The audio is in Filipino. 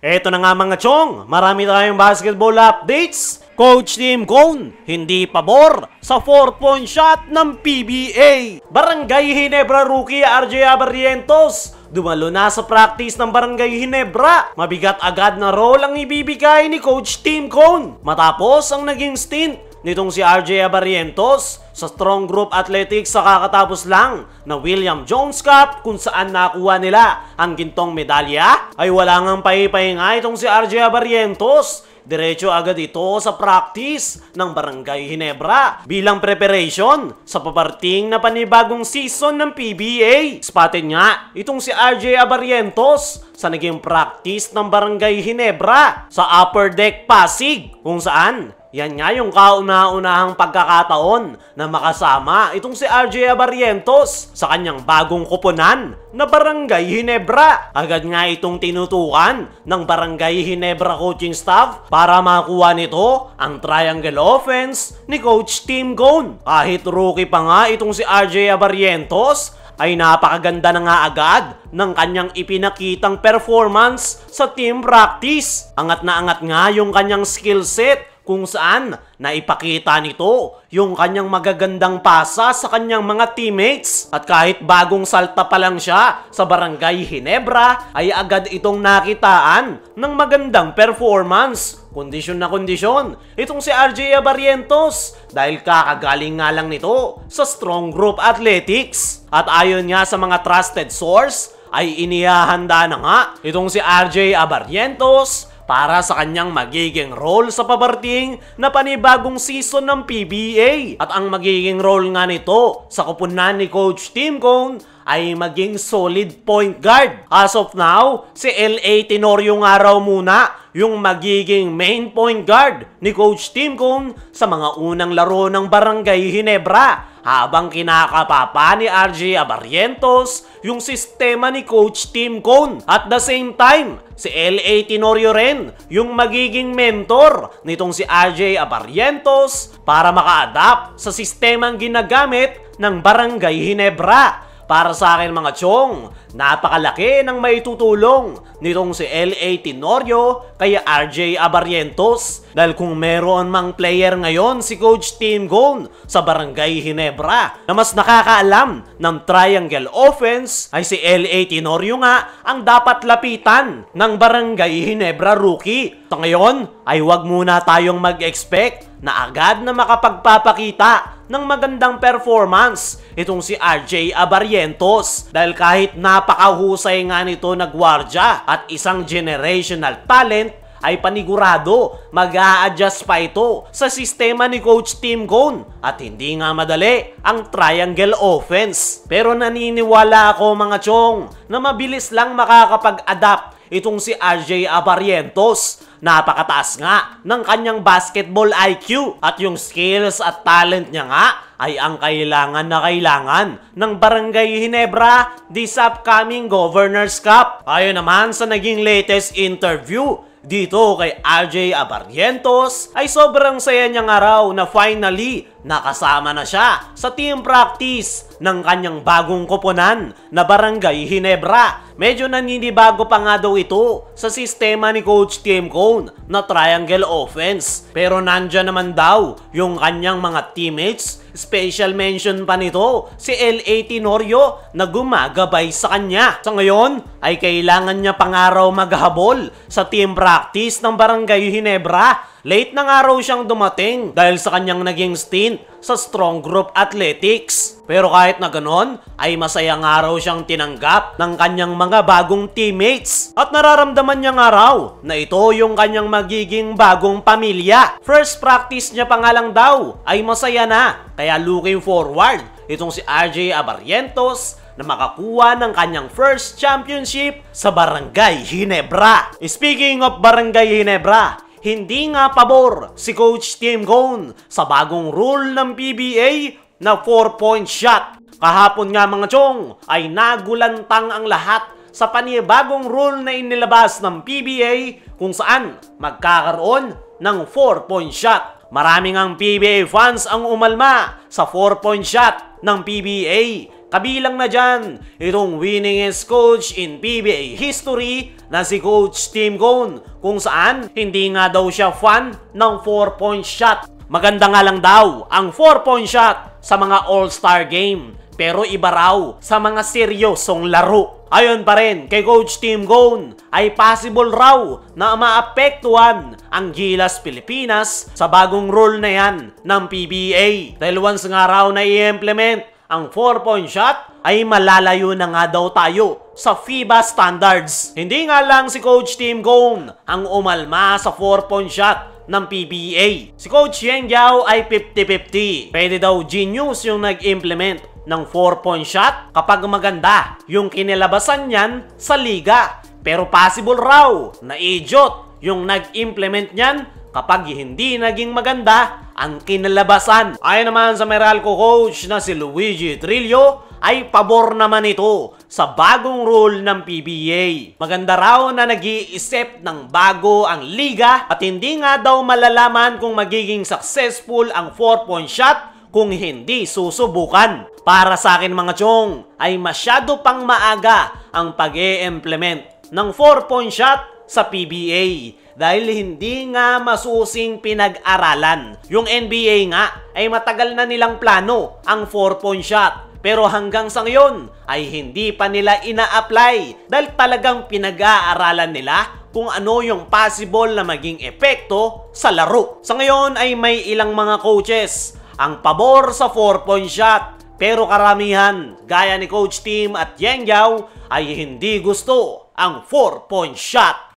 Eto na nga mga chong, marami tayong basketball updates. Coach Tim Cone, hindi pabor sa 4-point shot ng PBA. Barangay Ginebra rookie RJ Abarrientos, dumalo na sa practice ng Barangay Ginebra. Mabigat agad na role ang ibibigay ni Coach Tim Cone matapos ang naging stint nitong si RJ Abarrientos sa Strong Group Athletics sa kakatapos lang na William Jones Cup kung saan nakuha nila ang gintong medalya. Ay wala ngang pahipahinga itong si RJ Abarrientos. Diretso agad ito sa practice ng Barangay Ginebra bilang preparation sa paparting na panibagong season ng PBA. Spotted nga itong si RJ Abarrientos sa naging practice ng Barangay Ginebra sa Upper Deck Pasig kung saan yan nga yung kauna-unahang pagkakataon na makasama itong si RJ Abarrientos sa kanyang bagong koponan na Barangay Ginebra. Agad nga itong tinutukan ng Barangay Ginebra coaching staff para makuha nito ang triangle offense ni Coach Tim Cone. Kahit rookie pa nga itong si RJ Abarrientos, ay napakaganda na nga agad ng kanyang ipinakitang performance sa team practice. Angat na angat nga yung kanyang skill set kung saan naipakita nito yung kanyang magagandang pasa sa kanyang mga teammates. At kahit bagong salta pa lang siya sa Barangay Ginebra, ay agad itong nakitaan ng magandang performance. Kondisyon na kondisyon itong si RJ Abarrientos dahil kakagaling nga lang nito sa Strong Group Athletics. At ayon nga sa mga trusted source, ay inihahanda na nga itong si RJ Abarrientos para sa kanyang magiging role sa paparting na panibagong season ng PBA. At ang magiging role nga nito sa koponan ni Coach Tim Cone ay maging solid point guard. As of now, si L.A. Tenorio nga raw muna yung magiging main point guard ni Coach Tim Cone sa mga unang laro ng Barangay Ginebra, habang kinakapapa ni RJ Abarrientos yung sistema ni Coach Tim Cone. At the same time, si L.A. Tenorio rin yung magiging mentor nitong si RJ Abarrientos para maka-adapt sa sistemang ginagamit ng Barangay Ginebra. Para sa akin mga chong, napakalaki ng maitutulong nitong si L.A. Tenorio kay RJ Abarrientos. Dahil kung meron mang player ngayon si Coach Tim Cone sa Barangay Ginebra na mas nakakaalam ng triangle offense, ay si L.A. Tenorio nga ang dapat lapitan ng Barangay Ginebra rookie. So ngayon ay wag muna tayong mag-expect na agad na makapagpapakita ng magandang performance itong si RJ Abarrientos, dahil kahit napakahusay nga nito na gwardya at isang generational talent, ay panigurado mag-a-adjust pa ito sa sistema ni Coach Tim Cone at hindi nga madali ang triangle offense. Pero naniniwala ako mga chong na mabilis lang makakapag-adapt itong si RJ Abarrientos. Napakataas nga ng kanyang basketball IQ at yung skills at talent niya nga ay ang kailangan na kailangan ng Barangay Ginebra this upcoming Governors Cup. Ayon naman sa naging latest interview dito kay RJ Abarrientos, ay sobrang saya niya nga raw na finally nakasama na siya sa team practice ng kanyang bagong koponan na Barangay Ginebra. Medyo naninibago pa nga daw ito sa sistema ni Coach Tim Cone na triangle offense. Pero nandyan naman daw yung kanyang mga teammates. Special mention pa nito si L.A. Tenorio na gumagabay sa kanya. Sa ngayon ay kailangan niya pangaraw maghabol sa team practice ng Barangay Ginebra. Late na nga raw siyang dumating dahil sa kanyang naging stint sa Strong Group Athletics. Pero kahit na ganon, ay masaya nga raw siyang tinanggap ng kanyang mga bagong teammates. At nararamdaman niya nga raw na ito yung kanyang magiging bagong pamilya. First practice niya pa nga lang daw ay masaya na. Kaya looking forward itong si RJ Abarrientos na makakuha ng kanyang first championship sa Barangay Ginebra. Speaking of Barangay Ginebra, hindi nga pabor si Coach Tim Cone sa bagong rule ng PBA na 4-point shot. Kahapon nga mga chong ay nagulantang ang lahat sa panibagong rule na inilabas ng PBA kung saan magkakaroon ng 4-point shot. Maraming ang PBA fans ang umalma sa 4-point shot ng PBA Kabilang na dyan itong winningest coach in PBA history na si Coach Tim Cone, kung saan hindi nga daw siya fan ng 4-point shot. Maganda nga lang daw ang 4-point shot sa mga all-star game, pero iba raw sa mga seryosong laro. Ayon pa rin kay Coach Tim Cone ay possible raw na maapektuhan ang Gilas Pilipinas sa bagong rule na yan ng PBA. Dahil once nga raw na i-implement ang 4-point shot ay malalayo na nga daw tayo sa FIBA standards. Hindi nga lang si Coach Tim Cone ang umalma sa 4-point shot ng PBA. Si Coach Yeng Guiao ay 50-50. Pwede daw genius yung nag-implement ng 4-point shot kapag maganda yung kinilabasan niyan sa liga. Pero possible raw na idiot yung nag-implement niyan kapag hindi naging maganda ang kinalabasan. Ayon naman sa Meralco coach na si Luigi Trillo, ay pabor naman ito sa bagong rule ng PBA. Maganda raw na nag-iisip ng bago ang liga at hindi nga daw malalaman kung magiging successful ang 4-point shot kung hindi susubukan. Para sa akin mga chong, ay masyado pang maaga ang pag-e-implement ng 4-point shot sa PBA dahil hindi nga masusing pinag-aralan. Yung NBA nga ay matagal na nilang plano ang 4-point shot, pero hanggang sa ngayon ay hindi pa nila ina-apply dahil talagang pinag-aaralan nila kung ano yung possible na maging epekto sa laro. Sa ngayon ay may ilang mga coaches ang pabor sa 4-point shot, pero karamihan gaya ni Coach Tim at Yeng Guiao ay hindi gusto ang 4-point shot.